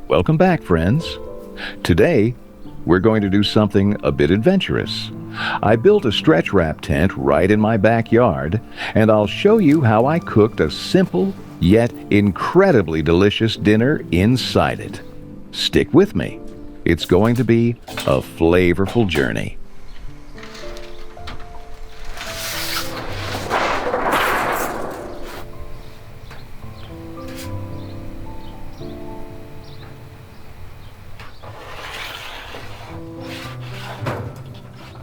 Welcome back, friends. Today, we're going to do something a bit adventurous. I built a stretch wrap tent right in my backyard, and I'll show you how I cooked a simple yet incredibly delicious dinner inside it. Stick with me. It's going to be a flavorful journey.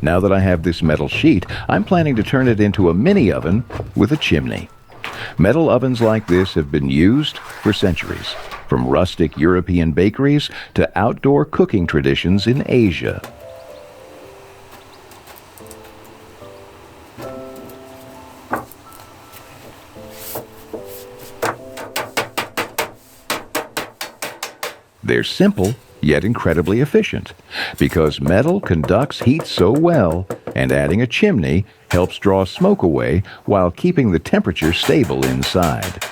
Now that I have this metal sheet, I'm planning to turn it into a mini oven with a chimney. Metal ovens like this have been used for centuries, from rustic European bakeries to outdoor cooking traditions in Asia. They're simple, yet incredibly efficient, because metal conducts heat so well, and adding a chimney helps draw smoke away while keeping the temperature stable inside.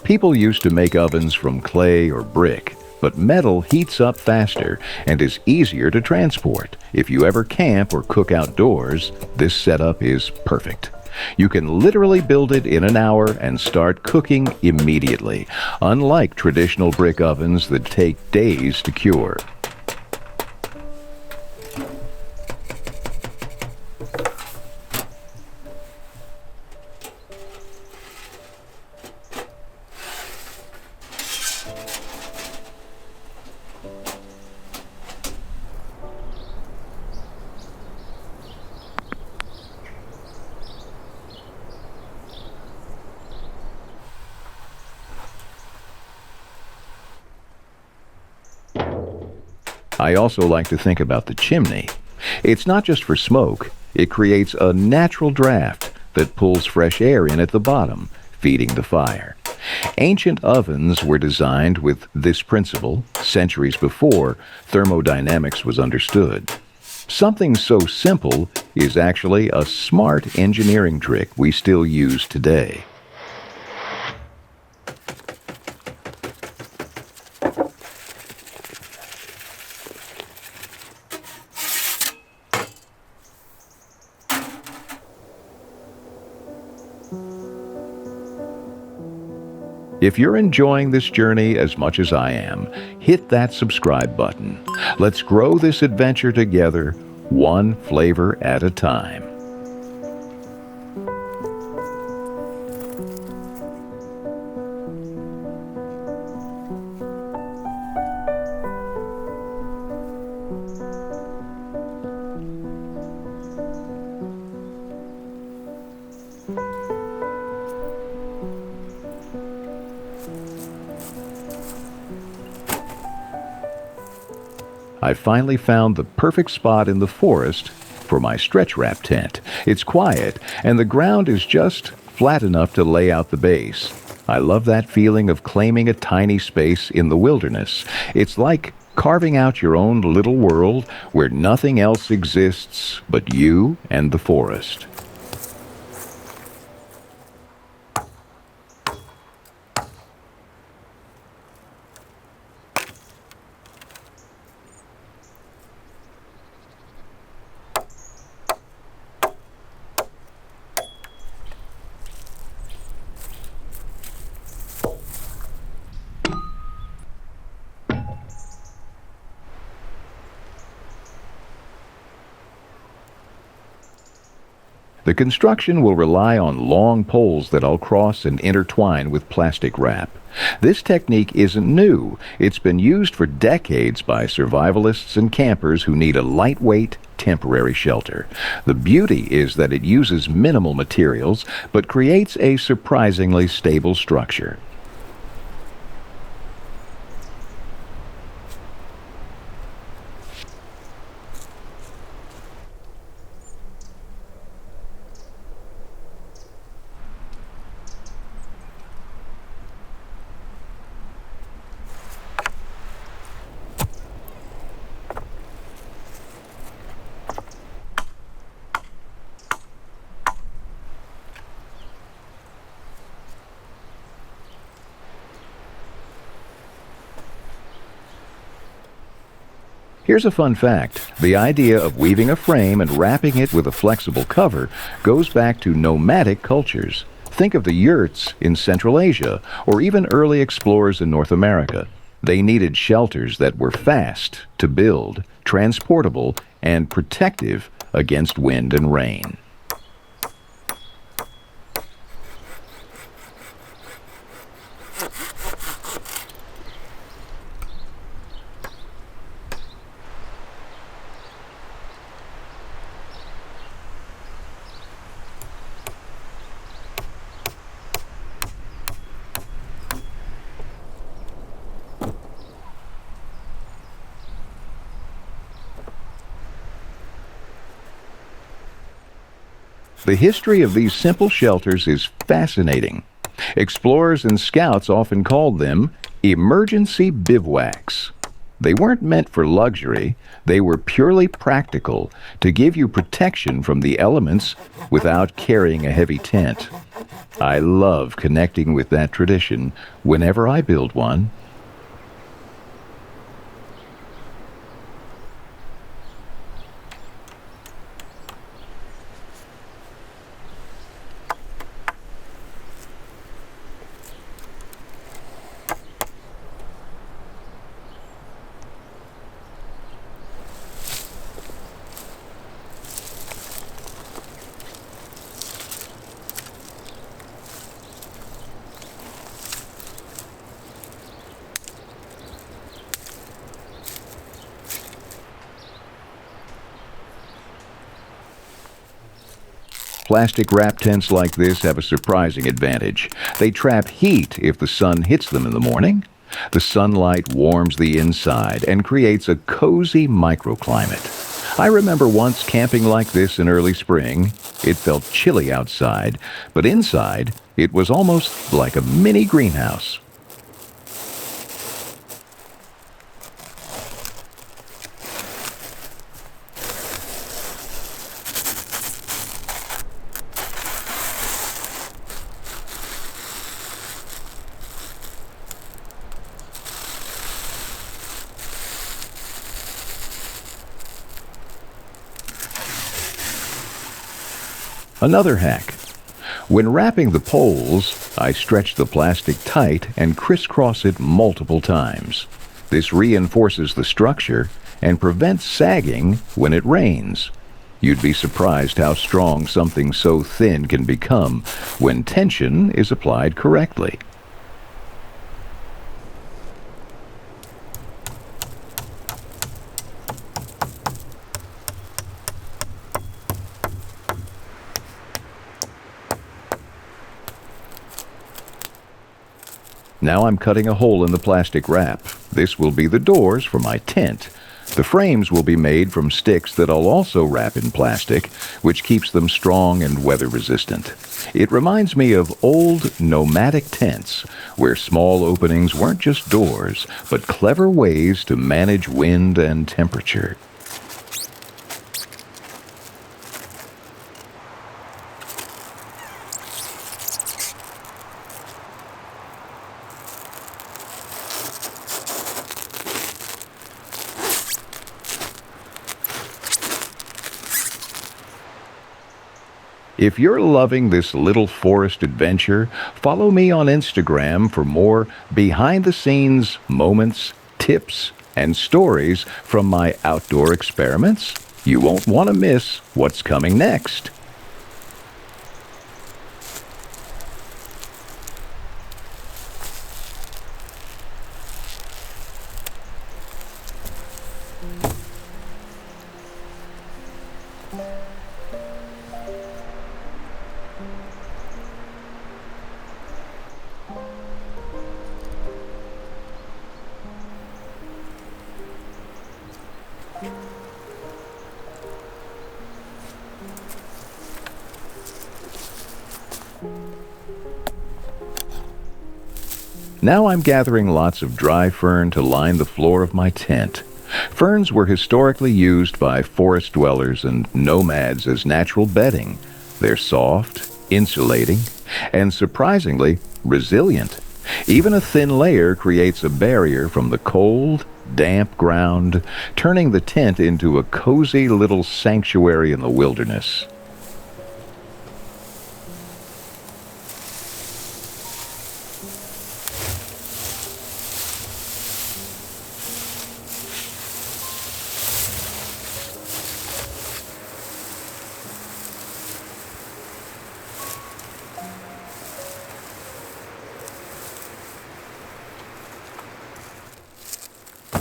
People used to make ovens from clay or brick, but metal heats up faster and is easier to transport. If you ever camp or cook outdoors, this setup is perfect. You can literally build it in an hour and start cooking immediately, unlike traditional brick ovens that take days to cure. I also like to think about the chimney. It's not just for smoke. It creates a natural draft that pulls fresh air in at the bottom, feeding the fire. Ancient ovens were designed with this principle centuries before thermodynamics was understood. Something so simple is actually a smart engineering trick we still use today. If you're enjoying this journey as much as I am, hit that subscribe button. Let's grow this adventure together, one flavor at a time. I finally found the perfect spot in the forest for my stretch wrap tent. It's quiet, and the ground is just flat enough to lay out the base. I love that feeling of claiming a tiny space in the wilderness. It's like carving out your own little world where nothing else exists but you and the forest. The construction will rely on long poles that I'll cross and intertwine with plastic wrap. This technique isn't new. It's been used for decades by survivalists and campers who need a lightweight, temporary shelter. The beauty is that it uses minimal materials, but creates a surprisingly stable structure. Here's a fun fact. The idea of weaving a frame and wrapping it with a flexible cover goes back to nomadic cultures. Think of the yurts in Central Asia, or even early explorers in North America. They needed shelters that were fast to build, transportable, and protective against wind and rain. The history of these simple shelters is fascinating. Explorers and scouts often called them emergency bivouacs. They weren't meant for luxury, they were purely practical to give you protection from the elements without carrying a heavy tent. I love connecting with that tradition whenever I build one. Plastic wrap tents like this have a surprising advantage. They trap heat if the sun hits them in the morning. The sunlight warms the inside and creates a cozy microclimate. I remember once camping like this in early spring. It felt chilly outside, but inside it was almost like a mini greenhouse. Another hack. When wrapping the poles, I stretch the plastic tight and crisscross it multiple times. This reinforces the structure and prevents sagging when it rains. You'd be surprised how strong something so thin can become when tension is applied correctly. Now I'm cutting a hole in the plastic wrap. This will be the doors for my tent. The frames will be made from sticks that I'll also wrap in plastic, which keeps them strong and weather resistant. It reminds me of old nomadic tents, where small openings weren't just doors, but clever ways to manage wind and temperature. If you're loving this little forest adventure, follow me on Instagram for more behind-the-scenes moments, tips, and stories from my outdoor experiments. You won't want to miss what's coming next. Now I'm gathering lots of dry fern to line the floor of my tent. Ferns were historically used by forest dwellers and nomads as natural bedding. They're soft, insulating, and surprisingly resilient. Even a thin layer creates a barrier from the cold, damp ground, turning the tent into a cozy little sanctuary in the wilderness.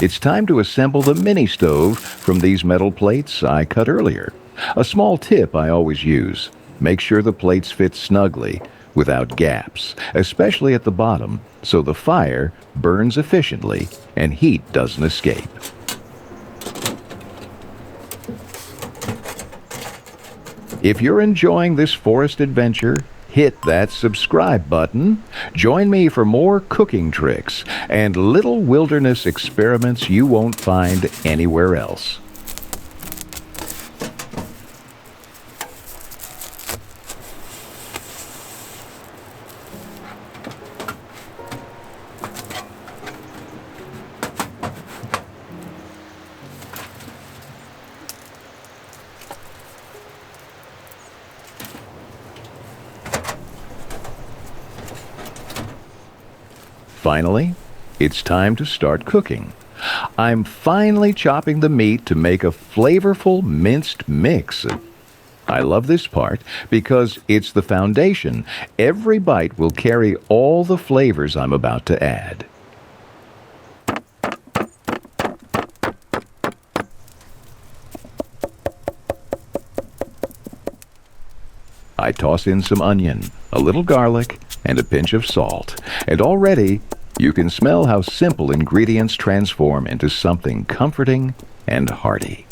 It's time to assemble the mini stove from these metal plates I cut earlier. A small tip I always use: make sure the plates fit snugly without gaps, especially at the bottom, so the fire burns efficiently and heat doesn't escape. If you're enjoying this forest adventure, hit that subscribe button. Join me for more cooking tricks and little wilderness experiments you won't find anywhere else. Finally, it's time to start cooking. I'm finally chopping the meat to make a flavorful minced mix. I love this part because it's the foundation. Every bite will carry all the flavors I'm about to add. I toss in some onion, a little garlic, and a pinch of salt, and already you can smell how simple ingredients transform into something comforting and hearty.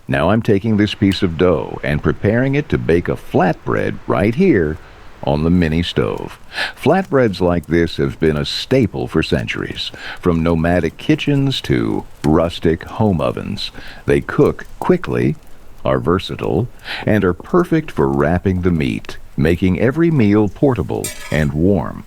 Now I'm taking this piece of dough and preparing it to bake a flatbread right here on the mini stove. Flatbreads like this have been a staple for centuries, from nomadic kitchens to rustic home ovens. They cook quickly, are versatile, and are perfect for wrapping the meat, making every meal portable and warm.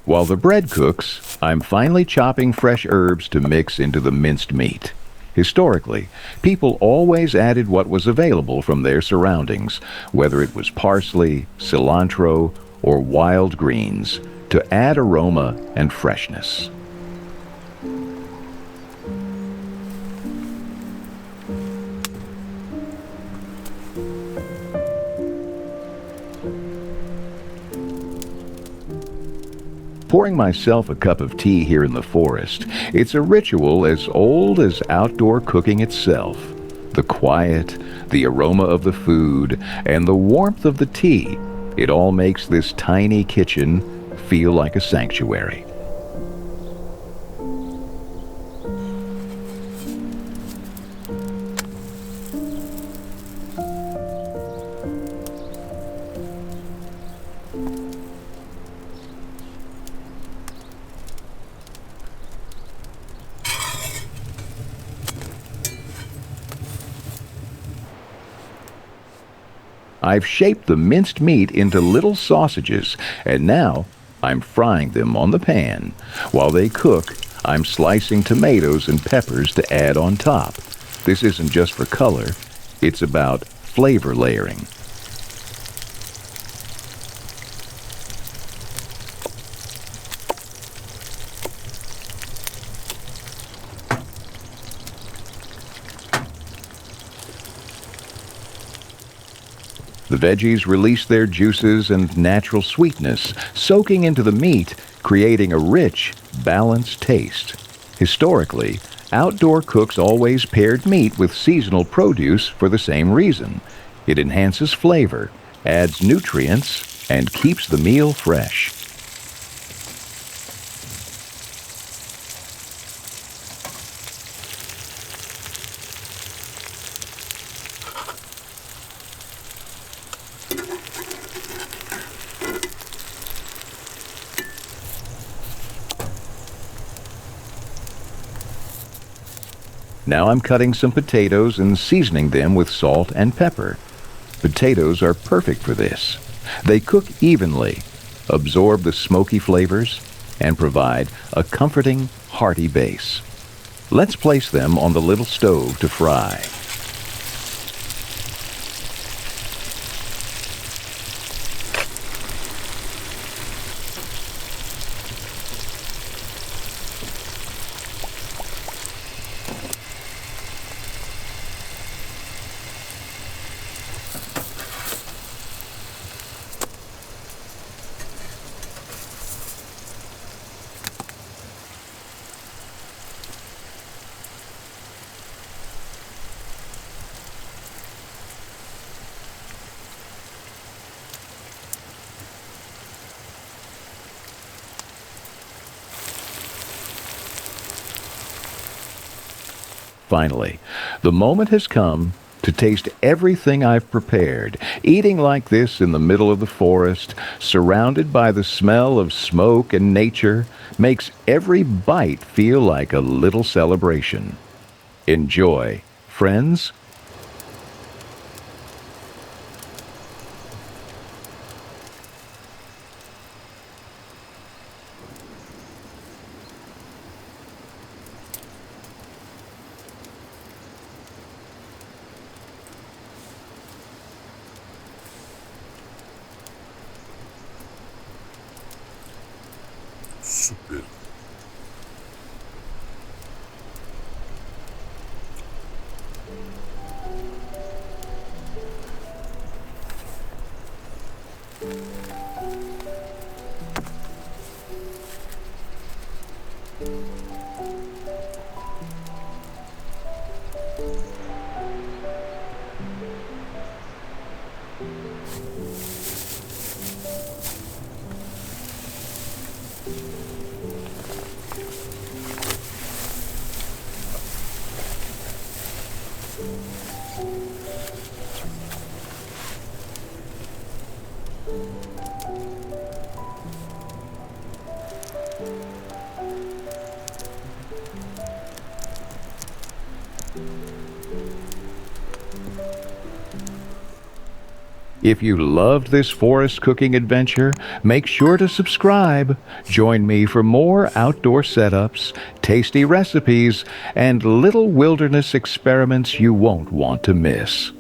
While the bread cooks, I'm finally chopping fresh herbs to mix into the minced meat. Historically, people always added what was available from their surroundings, whether it was parsley, cilantro, or wild greens, to add aroma and freshness. Pouring myself a cup of tea here in the forest, it's a ritual as old as outdoor cooking itself. The quiet, the aroma of the food, and the warmth of the tea, it all makes this tiny kitchen feel like a sanctuary. I've shaped the minced meat into little sausages, and now I'm frying them on the pan. While they cook, I'm slicing tomatoes and peppers to add on top. This isn't just for color, it's about flavor layering. The veggies release their juices and natural sweetness, soaking into the meat, creating a rich, balanced taste. Historically, outdoor cooks always paired meat with seasonal produce for the same reason. It enhances flavor, adds nutrients, and keeps the meal fresh. Now I'm cutting some potatoes and seasoning them with salt and pepper. Potatoes are perfect for this. They cook evenly, absorb the smoky flavors, and provide a comforting, hearty base. Let's place them on the little stove to fry. Finally, the moment has come to taste everything I've prepared. Eating like this in the middle of the forest, surrounded by the smell of smoke and nature, makes every bite feel like a little celebration. Enjoy, friends. Super. If you loved this forest cooking adventure, make sure to subscribe. Join me for more outdoor setups, tasty recipes, and little wilderness experiments you won't want to miss.